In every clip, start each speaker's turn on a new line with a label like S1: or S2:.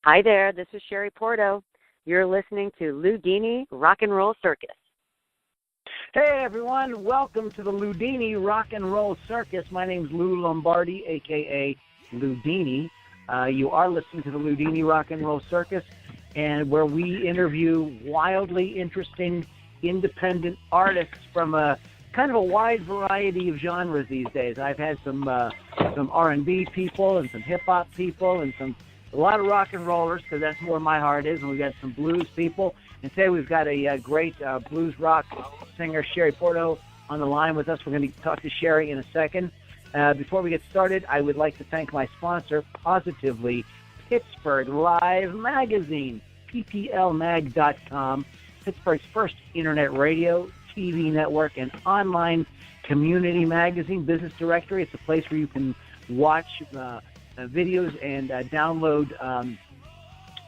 S1: Hi there, this is Shari Puorto. You're listening to Loudini Rock and Roll Circus.
S2: Hey everyone, welcome to the Loudini Rock and Roll Circus. My name's Lou Lombardi, a.k.a. Loudini. You are listening to the Loudini Rock and Roll Circus, and where we interview wildly interesting independent artists from a kind of a wide variety of genres these days. I've had some R&B people and some hip-hop people and a lot of rock and rollers, because that's where my heart is, and we've got some blues people. And today we've got a great blues rock singer, Shari Puorto, on the line with us. We're going to talk to Shari in a second. Before we get started, I would like to thank my sponsor, Positively Pittsburgh Live Magazine, pplmag.com, Pittsburgh's first internet radio, TV network, and online community magazine business directory. It's a place where you can watch videos and download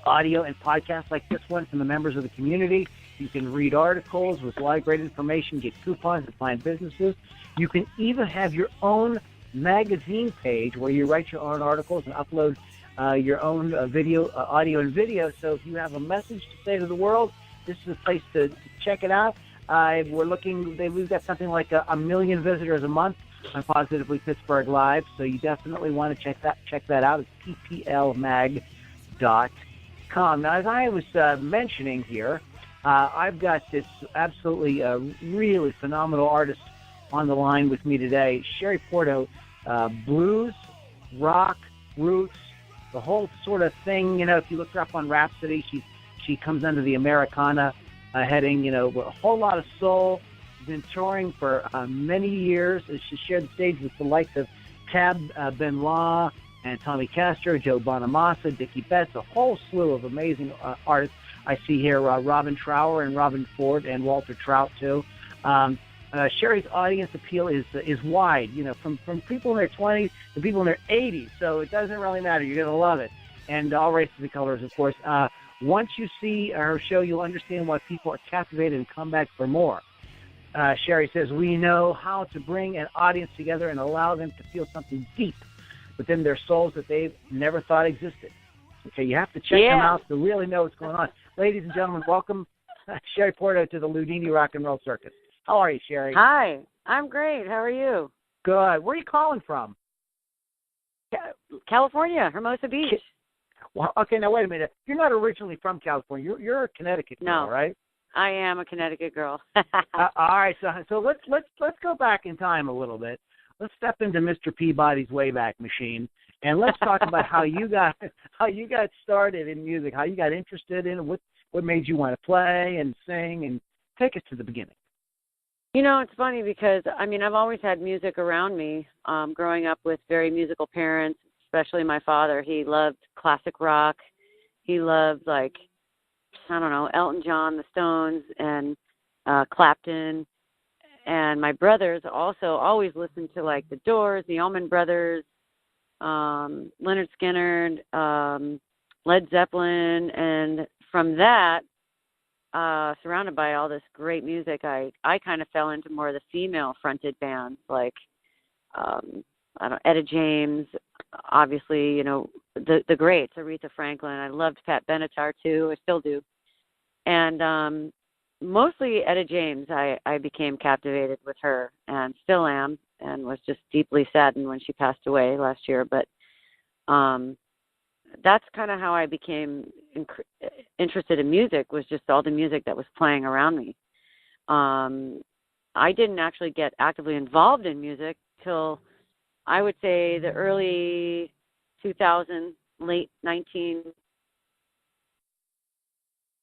S2: audio and podcasts like this one from the members of the community. You can read articles with a lot of great information, get coupons to find businesses. You can even have your own magazine page where you write your own articles and upload your own audio and video. So if you have a message to say to the world, this is a place to check it out. We've got something like a million visitors a month on Positively Pittsburgh Live, so you definitely want to check that out. It's pplmag.com. Now, as I was mentioning here, I've got this absolutely really phenomenal artist on the line with me today, Shari Puorto. Blues, rock, roots, the whole sort of thing. You know, if you look her up on Rhapsody, she comes under the Americana heading. You know, a whole lot of soul. She's been touring for many years. She shared the stage with the likes of Benoit and Tommy Castro, Joe Bonamassa, Dickey Betts, a whole slew of amazing artists. I see here Robben Trower and Robben Ford and Walter Trout too. Shari's audience appeal is wide, you know, from people in their 20s to people in their 80s. So it doesn't really matter. You're going to love it. And all races and colors, of course. Once you see her show, you'll understand why people are captivated and come back for more. Shari says, we know how to bring an audience together and allow them to feel something deep within their souls that they've never thought existed. Okay, you have to check them out to really know what's going on. Ladies and gentlemen, welcome Shari Puorto to the Loudini Rock and Roll Circus. How are you, Shari?
S1: Hi, I'm great. How are you?
S2: Good. Where are you calling from?
S1: California, Hermosa Beach.
S2: Well, okay, now wait a minute. You're not originally from California. You're a Connecticut girl, right?
S1: I am a Connecticut girl.
S2: All right, so let's go back in time a little bit. Let's step into Mr. Peabody's Wayback Machine, and let's talk about how you got started in music, how you got interested in it, what made you want to play and sing, and take us to the beginning.
S1: You know, it's funny because, I mean, I've always had music around me, growing up with very musical parents, especially my father. He loved classic rock. He loved, like, I don't know, Elton John, the Stones, and Clapton. And my brothers also always listened to, like, the Doors, the Allman Brothers, Leonard Skinner, Led Zeppelin. And from that, surrounded by all this great music, I kind of fell into more of the female-fronted bands, like Etta James, obviously, you know, the greats, Aretha Franklin. I loved Pat Benatar too. I still do. And mostly Etta James. I became captivated with her and still am, and was just deeply saddened when she passed away last year. But that's kind of how I became interested in music, was just all the music that was playing around me. I didn't actually get actively involved in music till, I would say, the early 2000s, late 19,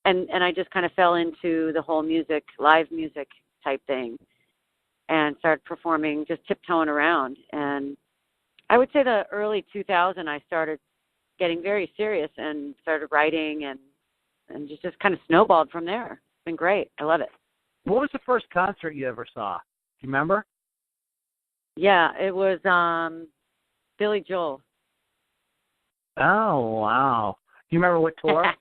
S1: and I just kind of fell into the whole music, live music type thing, and started performing, just tiptoeing around. And I would say the early 2000s, I started getting very serious and started writing, and just kind of snowballed from there. It's been great. I love it.
S2: What was the first concert you ever saw? Do you remember?
S1: Yeah, it was Billy Joel.
S2: Oh, wow. Do you remember what tour?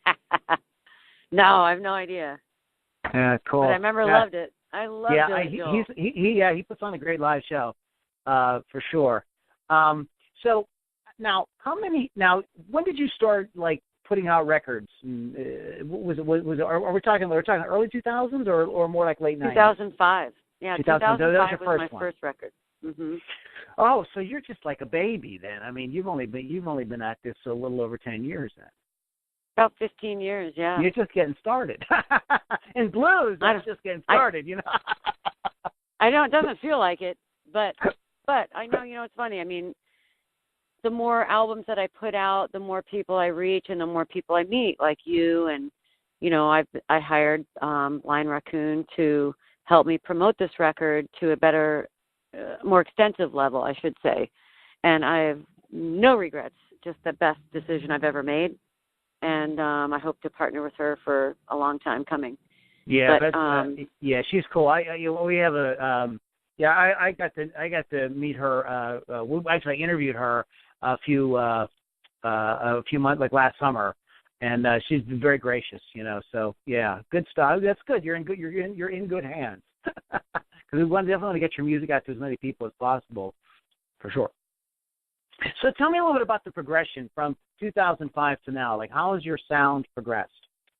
S1: No, I have no idea.
S2: Yeah, cool.
S1: But I remember loved it. I love Billy Joel.
S2: He puts on a great live show, for sure. So now, when did you start, like, putting out records? Are we talking early 2000s or more like late 90s?
S1: 2005. Yeah, 2005
S2: was
S1: was my first record. Mm-hmm.
S2: Oh, so you're just like a baby then. I mean, you've only been at this a little over 10 years then.
S1: About 15 years, yeah.
S2: You're just getting started. In blues, that's just getting started, you know.
S1: I know it doesn't feel like it, but I know, it's funny. I mean, the more albums that I put out, the more people I reach and the more people I meet, like you. And, I hired Lion Raccoon to help me promote this record to a better, more extensive level, I should say. And I have no regrets, just the best decision I've ever made. And I hope to partner with her for a long time coming.
S2: Yeah, but, she's cool. We have a I got to meet her. I interviewed her a few months, like last summer, and she's been very gracious. So yeah, good stuff. That's good. You're in good hands. Because we definitely want to get your music out to as many people as possible, for sure. So tell me a little bit about the progression from 2005 to now. Like, how has your sound progressed?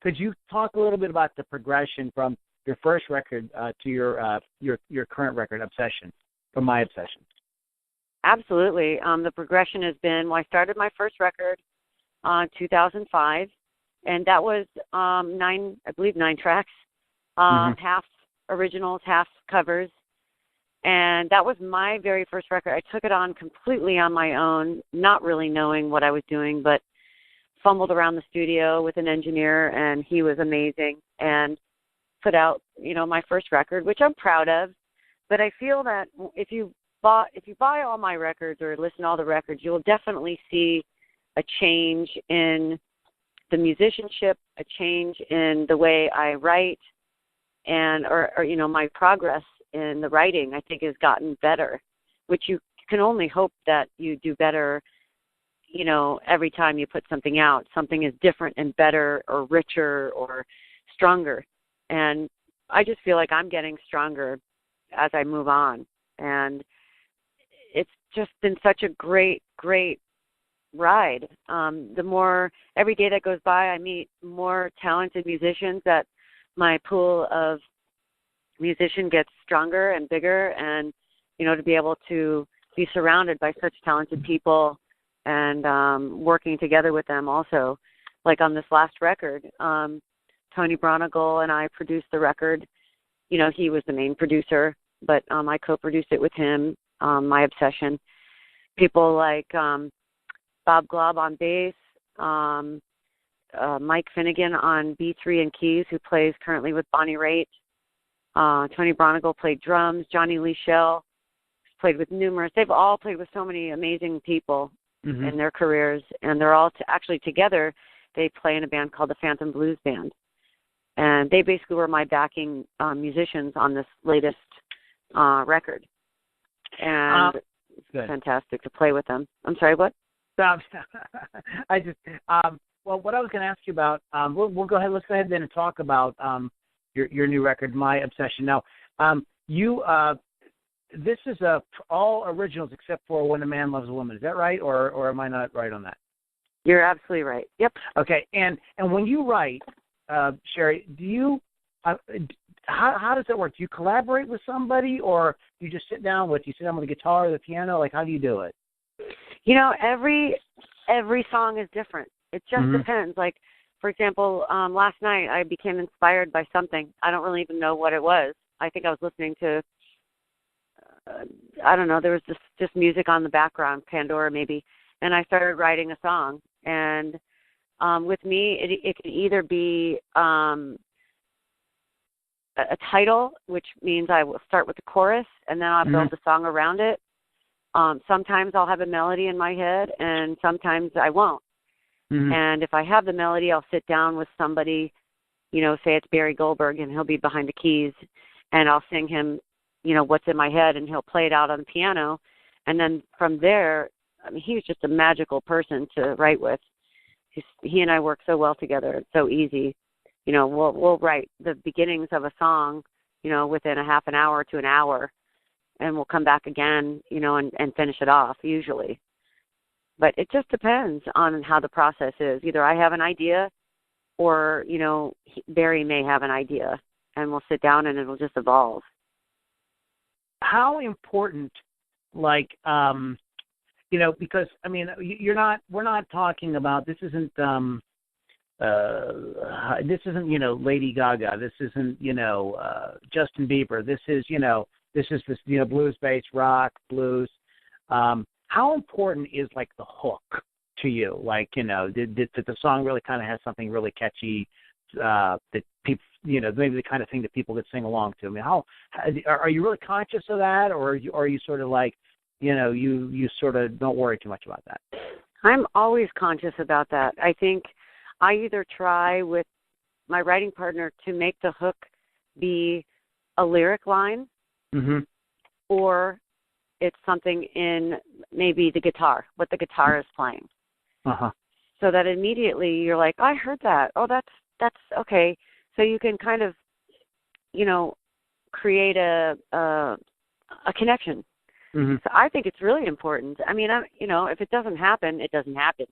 S2: Could you talk a little bit about the progression from your first record to your current record, Obsession, from My Obsession?
S1: Absolutely. The progression has been, I started my first record in 2005, and that was 9 tracks, half originals, half covers. And that was my very first record. I took it on completely on my own, not really knowing what I was doing, but fumbled around the studio with an engineer, and he was amazing, and put out, my first record, which I'm proud of. But I feel that if you buy all my records or listen to all the records, you will definitely see a change in the musicianship, a change in the way I write, and or my progress in the writing, I think, has gotten better, which you can only hope that you do better, every time you put something out. Something is different and better or richer or stronger. And I just feel like I'm getting stronger as I move on. And it's just been such a great, great ride. The more, every day that goes by, I meet more talented musicians, that my pool of musician gets stronger and bigger, and to be able to be surrounded by such talented people and working together with them also. Like on this last record, Tony Bronigal and I produced the record. He was the main producer, but I co-produced it with him, My Obsession. People like Bob Glob on bass, Mike Finnegan on B3 and keys, who plays currently with Bonnie Raitt. Tony Bronigal played drums. Johnny Lee Schell played with numerous. They've all played with so many amazing people in their careers, and they're all actually together. They play in a band called the Phantom Blues Band, and they basically were my backing musicians on this latest record. And it's fantastic to play with them. I'm sorry, what?
S2: I just well, what I was going to ask you about, we'll go ahead. Let's go ahead then and talk about your new record, My Obsession. Now, this is all originals except for When a Man Loves a Woman. Is that right, or am I not right on that?
S1: You're absolutely right. Yep.
S2: Okay, and when you write, Shari, do you how does that work? Do you collaborate with somebody, or do you just sit down with the guitar or the piano? Like, how do you do it? Every song is different. It just depends. Like, for example, last night I became inspired by something. I don't really even know what it was. I think I was listening to, I don't know, there was just music on the background, Pandora maybe, and I started writing a song. And with me, it can either be a title, which means I will start with the chorus, and then I'll build the song around it. Sometimes I'll have a melody in my head, and sometimes I won't. And if I have the melody, I'll sit down with somebody, say it's Barry Goldberg, and he'll be behind the keys, and I'll sing him, what's in my head, and he'll play it out on the piano. And then from there, I mean, he was just a magical person to write with. He and I work so well together. It's so easy. We'll write the beginnings of a song, within a half an hour to an hour, and we'll come back again, and finish it off usually.
S1: But it just depends on how the process is. Either I have an idea or, you know, Barry may have an idea, and we'll sit down and it'll just evolve.
S2: How important, like, you know, because, I mean, we're not talking about, this isn't, you know, Lady Gaga. This isn't, you know, Justin Bieber. This is, you know, blues-based rock, blues. How important is, like, the hook to you? Like, you know, did the song really kind of have something really catchy that people, you know, maybe the kind of thing that people could sing along to? I mean, how are you really conscious of that, or are you sort of like, you know, you sort of don't worry too much about that?
S1: I'm always conscious about that. I think I either try with my writing partner to make the hook be a lyric line,
S2: mm-hmm.
S1: or it's something in maybe the guitar, what the guitar is playing.
S2: Uh-huh.
S1: So that immediately you're like, I heard that. Oh, that's okay. So you can kind of, you know, create a connection.
S2: Mm-hmm.
S1: So I think it's really important. I mean, you know, if it doesn't happen, it doesn't happen.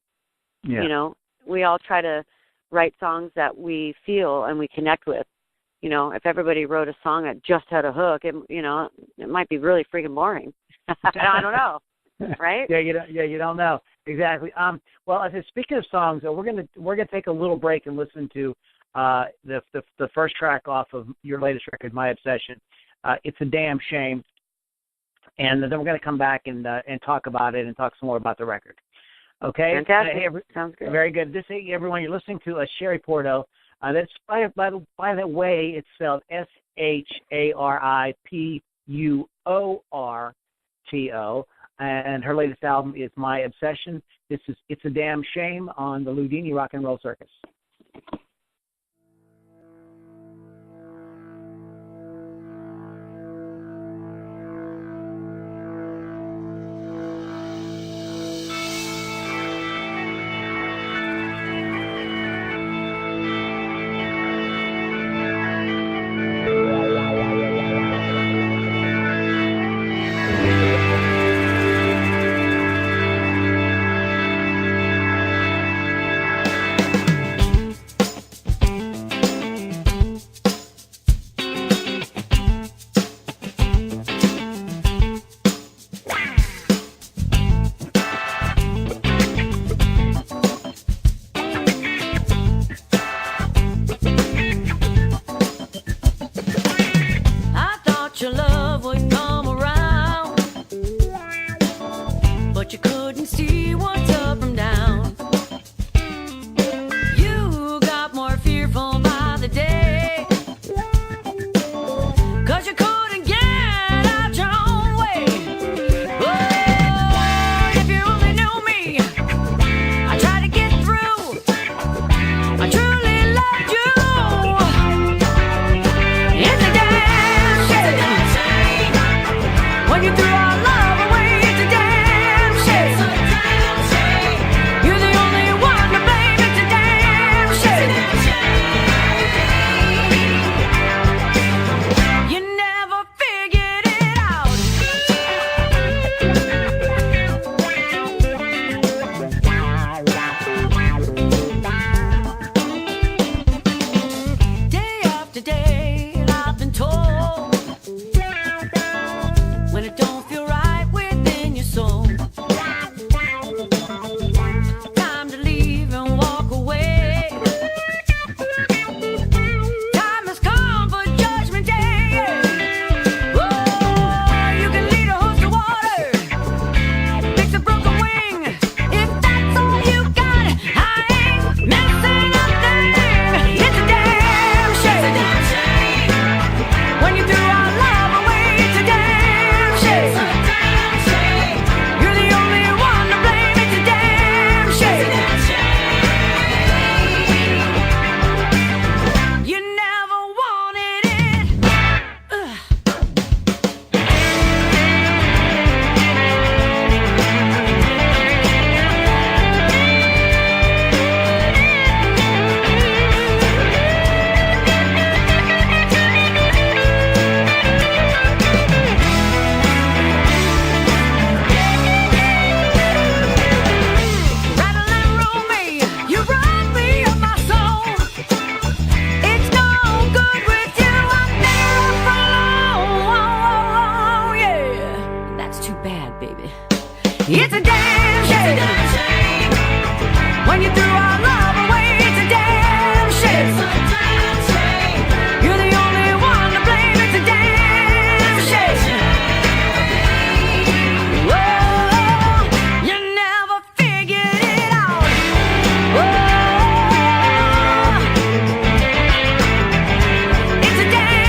S2: Yeah.
S1: You know, we all try to write songs that we feel and we connect with. You know, if everybody wrote a song that just had a hook, you know, it might be really freaking boring. I don't know, right?
S2: Yeah, you don't know exactly. Well, speaking of songs, we're gonna take a little break and listen to the first track off of your latest record, My Obsession. It's a damn shame, and then we're gonna come back and talk about it and talk some more about the record. Okay,
S1: fantastic. Sounds good.
S2: Very good. Everyone, you're listening to Shari Puorto. That's by the way, it's spelled SHARIPUORTO, and her latest album is My Obsession. This is It's a Damn Shame on the Loudini Rock and Roll Circus.
S3: It's a damn shame when you threw our love away. It's a damn shame. It's a damn shame. You're the only one to blame. It's a damn shame. Whoa, you never figured it out. Whoa, it's a damn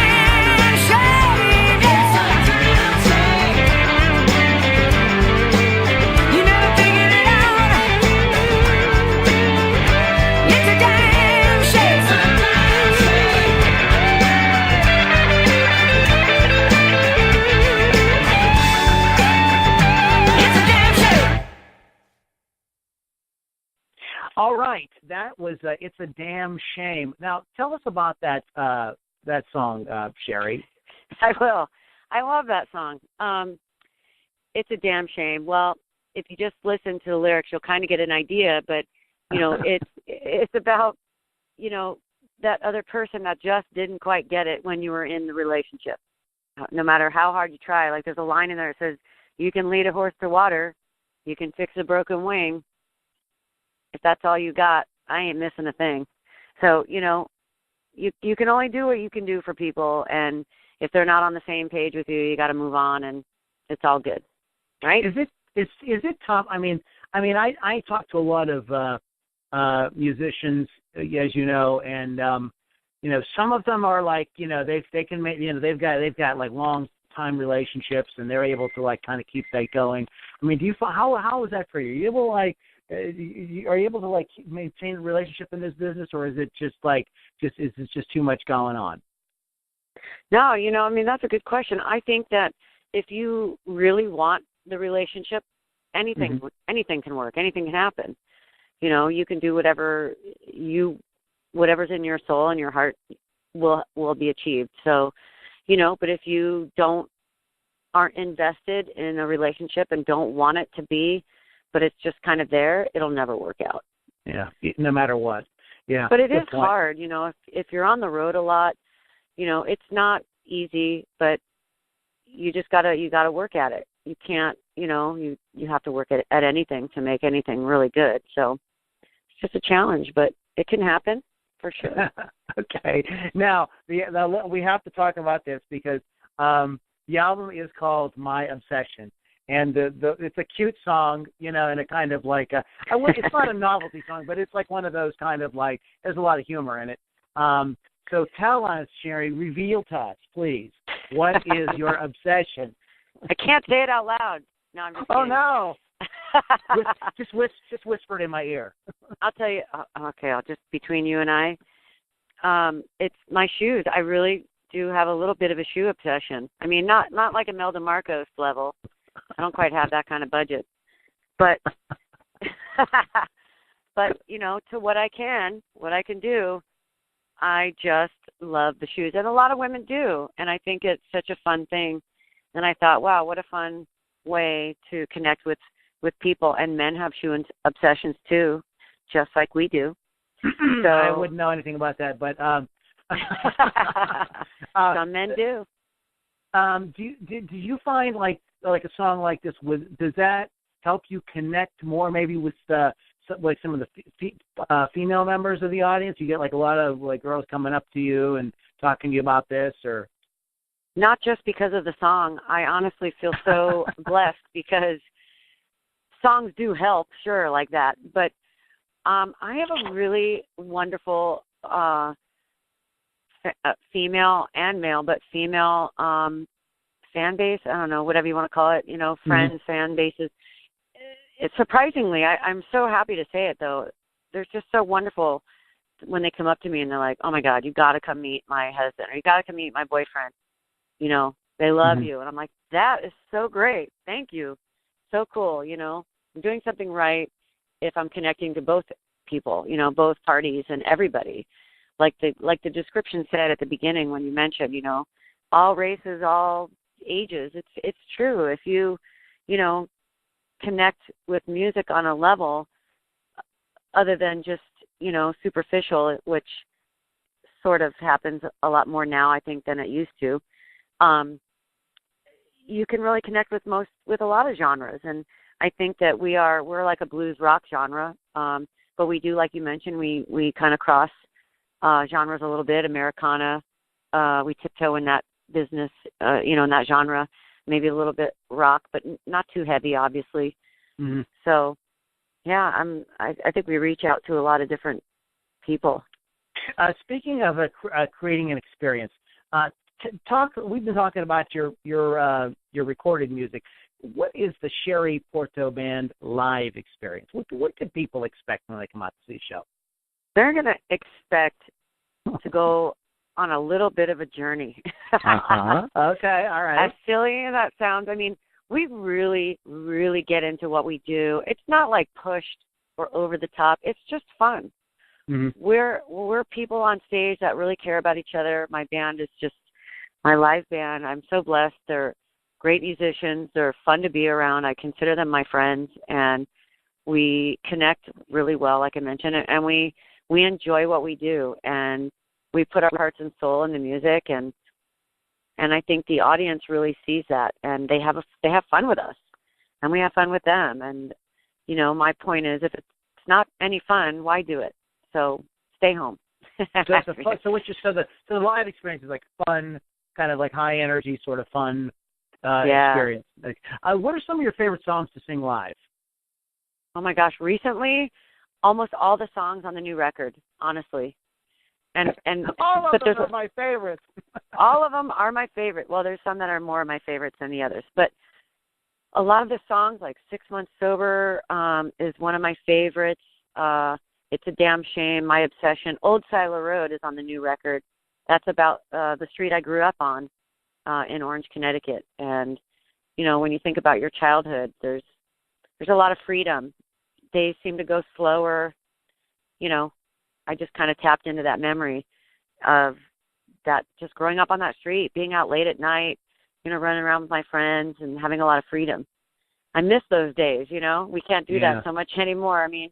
S3: shame. It's a damn shame. You never figured it out. It's a damn shame. It's a damn shame. It's a damn shame.
S2: All right, that was "It's a Damn Shame." Now, tell us about that song, Shari.
S1: I will. I love that song. It's a damn shame. Well, if you just listen to the lyrics, you'll kind of get an idea. But it's about that other person that just didn't quite get it when you were in the relationship. No matter how hard you try, like there's a line in there that says, "You can lead a horse to water, you can fix a broken wing. If that's all you got, I ain't missing a thing." So you can only do what you can do for people, and if they're not on the same page with you, you got to move on, and it's all good, right?
S2: Is it tough? I mean, I talk to a lot of musicians, as you know, and some of them are like, they can make, they've got like long time relationships, and they're able to like kind of keep that going. I mean, how is that for you? Are you able to like are you able to like maintain a relationship in this business, or is it just is it just too much going on?
S1: No, that's a good question. I think that if you really want the relationship, anything can work. Anything can happen. You can do whatever's in your soul and your heart will be achieved. So, but if you aren't invested in a relationship and don't want it to be, but it's just kind of there, it'll never work out.
S2: Yeah, no matter what. Yeah.
S1: But it is hard, if you're on the road a lot, it's not easy, but you gotta work at it. You can't, you have to work at anything to make anything really good. So it's just a challenge, but it can happen for sure.
S2: Okay. Now, we have to talk about this because the album is called My Obsession. And it's a cute song, and a kind of like it's not a novelty song, but it's like one of those kind of like, there's a lot of humor in it. So tell us, Shari, reveal to us, please, what is your obsession?
S1: I can't say it out loud. No, I'm just kidding.
S2: Oh no! just whisper it in my ear.
S1: I'll tell you. Okay, I'll just between you and I. It's my shoes. I really do have a little bit of a shoe obsession. I mean, not like Imelda Marcos level. I don't quite have that kind of budget, but to what I can do, I just love the shoes, and a lot of women do, and I think it's such a fun thing. And I thought, wow, what a fun way to connect with people, and men have shoe obsessions too, just like we do. So
S2: I wouldn't know anything about that, but
S1: some men do.
S2: Do you find like a song like this, does that help you connect more maybe with some of the female members of the audience? You get like a lot of like girls coming up to you and talking to you about this, or
S1: not just because of the song. I honestly feel so blessed because songs do help, sure, like that. But I have a really wonderful female and male, but female fan base. I don't know, whatever you want to call it. Friends, fan bases. It's surprisingly, I'm so happy to say it though. They're just so wonderful when they come up to me and they're like, "Oh my God, you got to come meet my husband, or you got to come meet my boyfriend." They love you, and I'm like, that is so great. Thank you, so cool. I'm doing something right if I'm connecting to both people, both parties and everybody. Like the description said at the beginning when you mentioned, all races, all ages. It's true. If you, connect with music on a level other than just, superficial, which sort of happens a lot more now, I think, than it used to. You can really connect with a lot of genres, and I think that we're like a blues rock genre, but we do, like you mentioned, we kind of cross genres a little bit. Americana, we tiptoe in that business, in that genre, maybe a little bit rock, but not too heavy, obviously.
S2: Mm-hmm.
S1: So, yeah, I think we reach out to a lot of different people.
S2: Speaking of creating an experience, we've been talking about your recorded music. What is the Shari Puorto Band live experience? What can people expect when they come out to see the show?
S1: They're going to expect to go on a little bit of a journey.
S2: Okay, all right.
S1: As silly as that sounds, I mean, we really, really get into what we do. It's not like pushed or over the top. It's just fun.
S2: Mm-hmm.
S1: We're people on stage that really care about each other. My band is just my live band. I'm so blessed. They're great musicians. They're fun to be around. I consider them my friends, and we connect really well, like I mentioned, and we enjoy what we do, and we put our hearts and soul in the music, and I think the audience really sees that, and they have fun with us, and we have fun with them. And my point is, if it's not any fun, why do it? So stay home.
S2: So the live experience is like fun, kind of like high energy, sort of fun experience. What are some of your favorite songs to sing live?
S1: Oh my gosh, recently, almost all the songs on the new record, honestly. And
S2: all of them are my favorites.
S1: All of them are my favorite. Well, there's some that are more my favorites than the others, but a lot of the songs, like 6 Months Sober, is one of my favorites. It's a Damn Shame, My Obsession. Old Siler Road is on the new record. That's about the street I grew up on in Orange, Connecticut. And, when you think about your childhood, there's a lot of freedom. Days seem to go slower. I just kind of tapped into that memory of that, just growing up on that street, being out late at night, running around with my friends and having a lot of freedom. I miss those days, We can't do that so much anymore. I mean,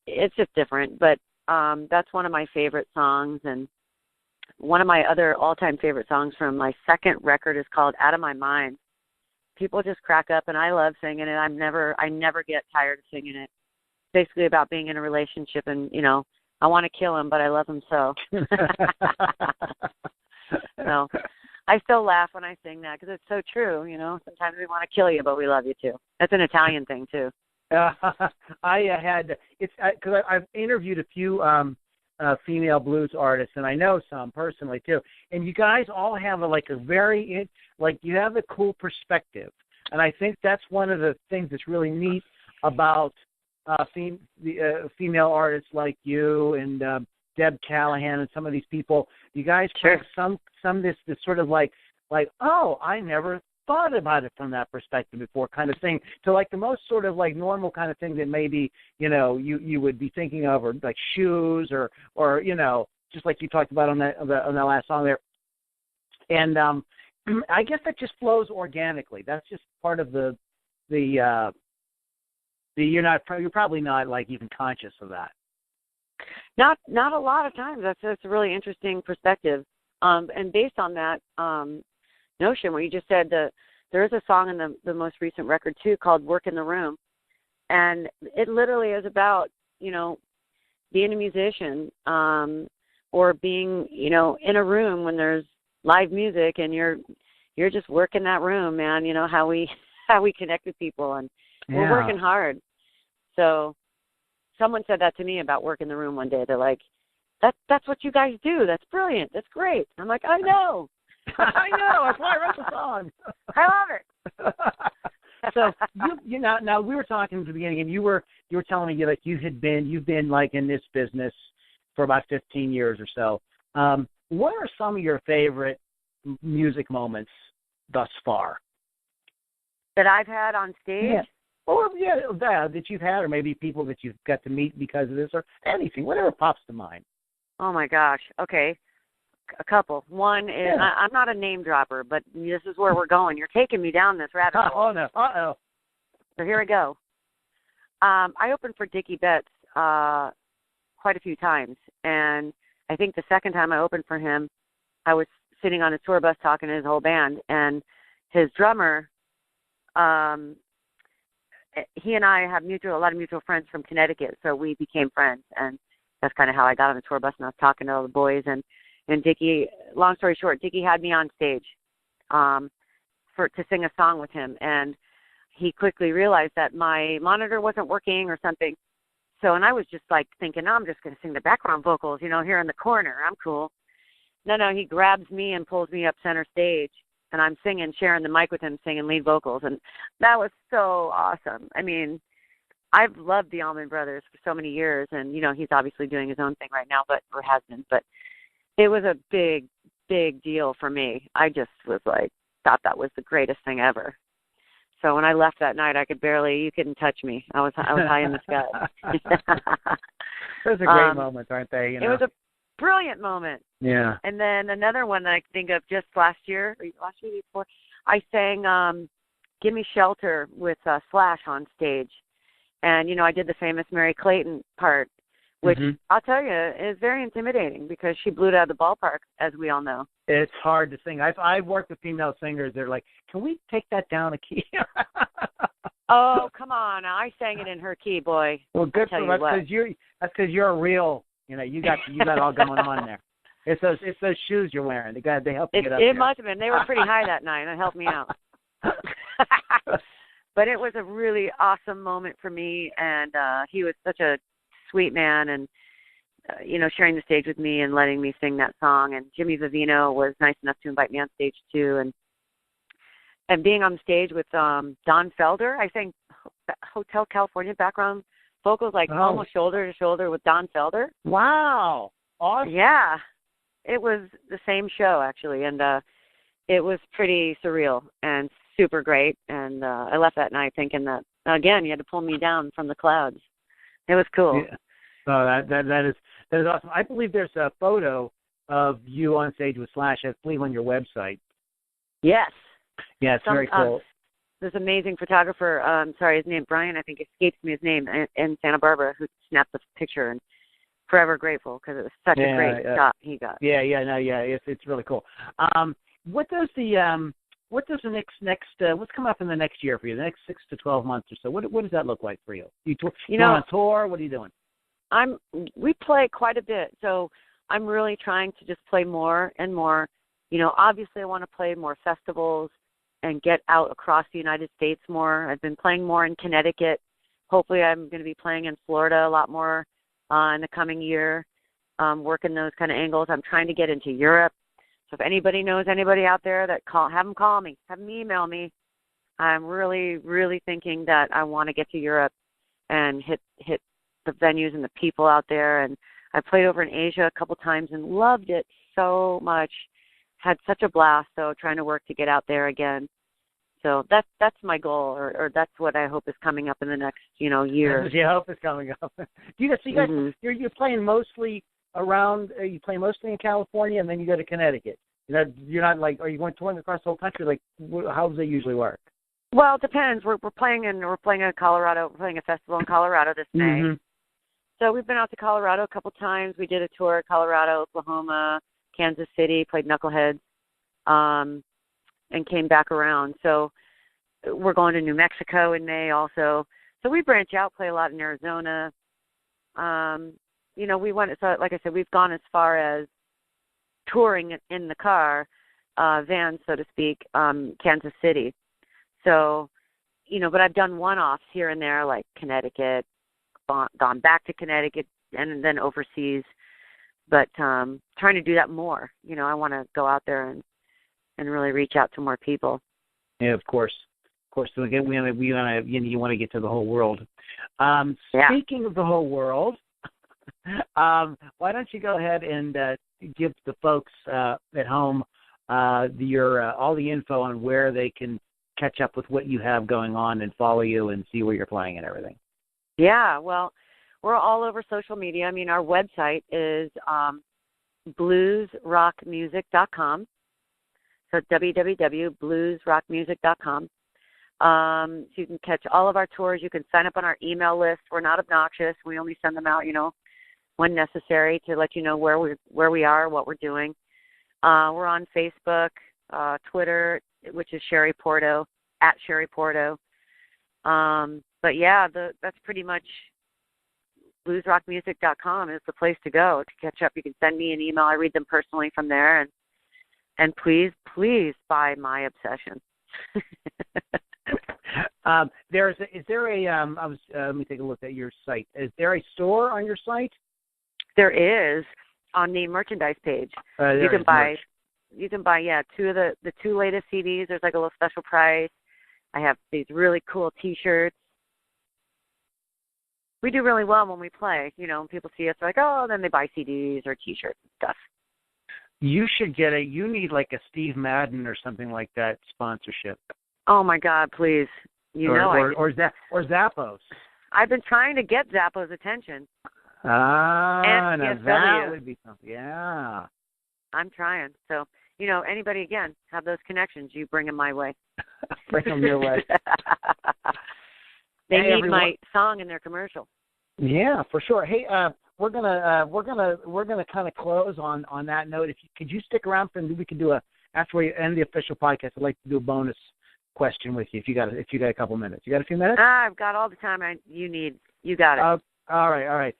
S1: it's just different, but that's one of my favorite songs. And one of my other all-time favorite songs from my second record is called Out of My Mind. People just crack up, and I love singing it. I never get tired of singing it. It's basically about being in a relationship, and, I want to kill him, but I love him so. So I still laugh when I sing that because it's so true, Sometimes we want to kill you, but we love you too. That's an Italian thing too.
S2: Because I've interviewed a few female blues artists, and I know some personally too. And you guys all have you have a cool perspective, and I think that's one of the things that's really neat about female artists like you and Deb Callahan and some of these people. You guys have some this sort of like oh, I never thought about it from that perspective before, kind of thing, to like the most sort of like normal kind of thing that maybe you would be thinking of, or like shoes, or just like you talked about on that last song there. And I guess that just flows organically. That's just part of the you're probably not like even conscious of that.
S1: Not a lot of times. That's a really interesting perspective. And based on that notion, what you just said, there is a song in the most recent record too called "Work in the Room," and it literally is about being a musician or being in a room when there's live music, and you're just working that room, man. How we connect with people, and we're working hard. So someone said that to me about Work in the Room one day. They're like, that's what you guys do. That's brilliant. That's great. I'm like, I know.
S2: I know. That's why I wrote the song.
S1: I love it.
S2: So now we were talking at the beginning, and you were telling me like you've been like in this business for about 15 years or so. What are some of your favorite music moments thus far
S1: that I've had on stage?
S2: Yeah. Or that you've had, or maybe people that you've got to meet because of this, or anything, whatever pops to mind.
S1: Oh my gosh. Okay. A couple. One is, I'm not a name dropper, but this is where we're going. You're taking me down this rabbit hole.
S2: Oh, no. Uh-oh.
S1: So here we go. I opened for Dickey Betts quite a few times, and I think the second time I opened for him, I was sitting on his tour bus talking to his whole band, and his drummer he and I have a lot of mutual friends from Connecticut, so we became friends, and that's kind of how I got on the tour bus, and I was talking to all the boys, and Dickey, long story short, Dickey had me on stage to sing a song with him, and he quickly realized that my monitor wasn't working or something. So, and I was just like thinking, I'm just going to sing the background vocals, here in the corner. I'm cool. No, he grabs me and pulls me up center stage, and I'm singing, sharing the mic with him, singing lead vocals, and that was so awesome. I mean, I've loved the Allman Brothers for so many years, and, he's obviously doing his own thing right now, or has been, but it was a big, big deal for me. I just was like, thought that was the greatest thing ever. So when I left that night, you couldn't touch me. I was high in the sky.
S2: Those are great moments, aren't they?
S1: It was a brilliant moment.
S2: Yeah.
S1: And then another one that I think of just last year before, I sang Give Me Shelter with Slash on stage. And, I did the famous Mary Clayton part, which I'll tell you is very intimidating because she blew it out of the ballpark, as we all know.
S2: It's hard to sing. I've worked with female singers. They're like, can we take that down a key?
S1: Oh, come on. I sang it in her key, boy.
S2: Well, good for you. That's because you're a real, you got all going on there. It's those shoes you're wearing. They help you get up.
S1: It must have been. They were pretty high that night. It helped me out. But it was a really awesome moment for me, and he was such a sweet man, and sharing the stage with me and letting me sing that song. And Jimmy Vivino was nice enough to invite me on stage too, and being on stage with Don Felder, I sang Hotel California background vocals, almost shoulder to shoulder with Don Felder.
S2: Wow, awesome!
S1: Yeah, it was the same show actually, and it was pretty surreal and super great. And I left that night thinking that again, you had to pull me down from the clouds. It was cool.
S2: Yeah. Oh, that is awesome. I believe there's a photo of you on stage with Slash, I believe, on your website.
S1: Yes.
S2: Yeah, it's very cool.
S1: This amazing photographer, his name, Brian, I think escapes me his name, in Santa Barbara, who snapped the picture, and forever grateful because it was such a great shot he got.
S2: It's really cool. What's coming up in the next year for you? The next 6 to 12 months or so. What does that look like for you? You on tour? What are you doing?
S1: We play quite a bit, so I'm really trying to just play more and more. Obviously I want to play more festivals and get out across the United States more. I've been playing more in Connecticut. Hopefully I'm going to be playing in Florida a lot more in the coming year, working those kind of angles. I'm trying to get into Europe. So if anybody knows anybody out there, have them call me, have them email me. I'm really, really thinking that I want to get to Europe and hit the venues and the people out there. And I played over in Asia a couple times and loved it so much. Had such a blast. So trying to work to get out there again. So that's my goal, or that's what I hope is coming up in the next year.
S2: You hope is coming up. You guys, you're playing mostly around. You play mostly in California, and then you go to Connecticut. You're not like, are you going touring across the whole country? Like, how does it usually work?
S1: Well, it depends. We're playing in Colorado. We're playing a festival in Colorado this May. So we've been out to Colorado a couple times. We did a tour: Colorado, Oklahoma, Kansas City. Played Knuckleheads, and came back around. So we're going to New Mexico in May also. So we branch out, play a lot in Arizona. We went. So like I said, we've gone as far as touring in the car, van, so to speak, Kansas City. So, but I've done one-offs here and there, like Connecticut, gone back to Connecticut, and then overseas. But trying to do that more. I want to go out there and really reach out to more people.
S2: Yeah, of course. So again, you want to get to the whole world. Speaking of the whole world, why don't you go ahead and give the folks at home all the info on where they can catch up with what you have going on and follow you and see where you're playing and everything.
S1: Yeah, well, we're all over social media. I mean, our website is bluesrockmusic.com. So it's www.bluesrockmusic.com. So you can catch all of our tours. You can sign up on our email list. We're not obnoxious. We only send them out, when necessary, to let you know where we are, what we're doing. We're on Facebook, Twitter, which is Shari Puorto, @Shari Puorto. But yeah, that's pretty much bluesrockmusic.com is the place to go to catch up. You can send me an email. I read them personally from there, and please buy My Obsession.
S2: Let me take a look at your site. Is there a store on your site?
S1: There is on the merchandise page. You can buy two of the two latest CDs. There's like a little special price. I have these really cool T-shirts. We do really well when we play. You know, people see us like, oh, then they buy CDs or T-shirts and stuff.
S2: You should you need like a Steve Madden or something like that sponsorship.
S1: Oh my God, please.
S2: Or Zappos.
S1: I've been trying to get Zappos' attention.
S2: Now that would be something. Yeah.
S1: I'm trying. So, anybody, again, have those connections, you bring them my way.
S2: Bring them your way.
S1: They need my song in their commercial.
S2: Yeah, for sure. Hey, we're gonna kind of close on that note. Could you stick around for, we could do after we end the official podcast, I'd like to do a bonus question with you if you got a couple minutes. You got a few minutes?
S1: I've got all the time you need. You got it.
S2: All right,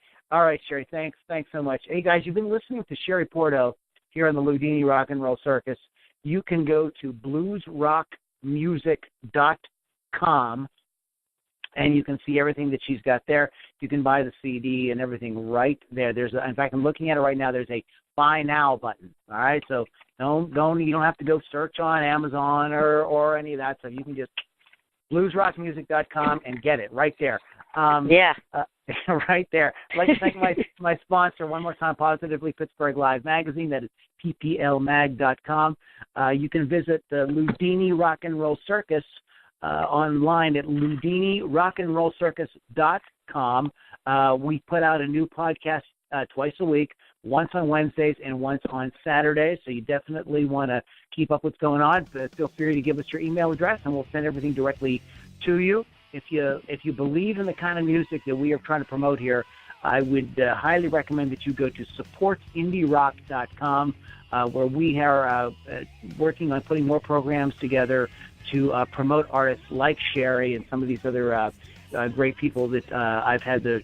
S2: Shari. Thanks so much. Hey guys, you've been listening to Shari Puorto here on the Loudini Rock and Roll Circus. You can go to bluesrockmusic.com and you can see everything that she's got there. You can buy the CD and everything right there. In fact, I'm looking at it right now. There's a Buy Now button. All right, so you don't have to go search on Amazon or any of that stuff. You can just bluesrockmusic.com and get it right there. Right there. I'd like to thank my sponsor one more time, Positively Pittsburgh Live Magazine. That is pplmag.com. You can visit the Loudini Rock and Roll Circus online at loudinirockandrollcircus.com. We put out a new podcast twice a week, once on Wednesdays and once on Saturdays, so you definitely want to keep up what's going on. Feel free to give us your email address, and we'll send everything directly to you. If you believe in the kind of music that we are trying to promote here, I would highly recommend that you go to supportindierock.com, where we are working on putting more programs together to promote artists like Shari and some of these other great people that I've had the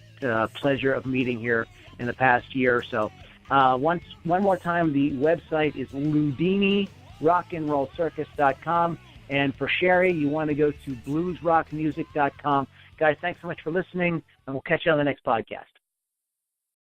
S2: pleasure of meeting here in the past year or so. One more time, the website is loudinirockandrollcircus.com. And for Shari, you want to go to bluesrockmusic.com. Guys, thanks so much for listening, and we'll catch you on the next podcast.